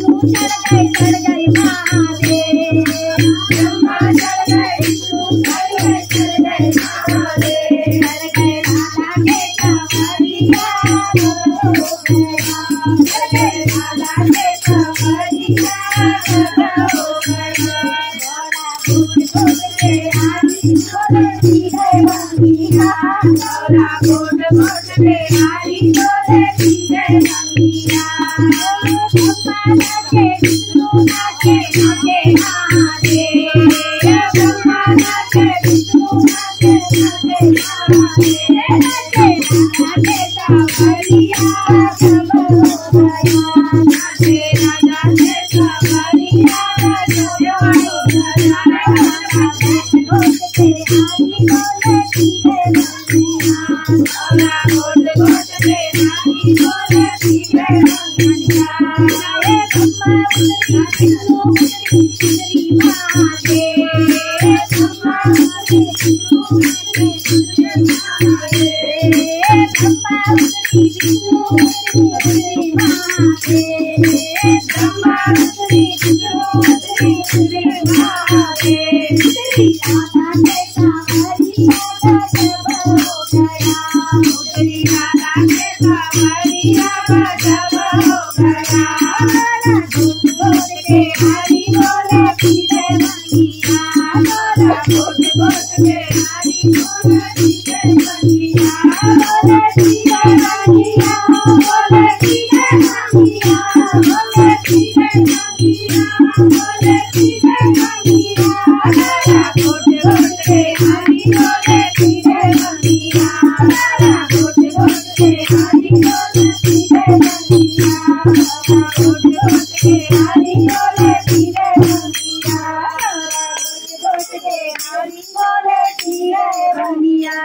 चढ़ गए महादेव ब्रह्मा चढ़ गए विष्णु चढ़ गए महादेव चढ़ गए राधा के कंवरिया चढ़ गए राधा के कंवरिया घोट घोट के हरी बोले पीले बंगिया ब्रह्मा नाचे विष्णु नाचे नाचे महादेव ब्रह्मा नाचे विष्णु नाचे नाचे महादेव नाचे नाचे कंवरिया सब हो गया नाचे राजा के कंवरिया सब हो गया घोट के हरी बोले पीले बंगिया घोट घोट के हरी बोले पीले बंगिया ब्रह्मा उतरी विष्णु उतरी सुंदरी महादेव ब्रह्मा उतरी विष्णु उतरी सुंदरी महादेव ब्रह्मा उतरी विष्णु उतरी सुंदरी महादेव ब्रह्मा उतरी विष्णु उतरी सुंदरी महादेव उतरी राधा के कंवरिया सब हो गया उतरी राधा के कंवरिया सब हो गया घोट घोट के हरी बोले पीले बंगिया घोट घोट के हरी बोले पीले बंगिया बोले पीले बंगिया बोले पीले बंगिया बोले पीले बंगिया बोले पीले बंगिया घोट घोट के हरी बोले पीले बंगिया घोट घोट के हरी बोले पीले बंगिया घोट घोट के हरी बोले पीले बंगिया घोट घोट के हरी बोले पीले बंगिया।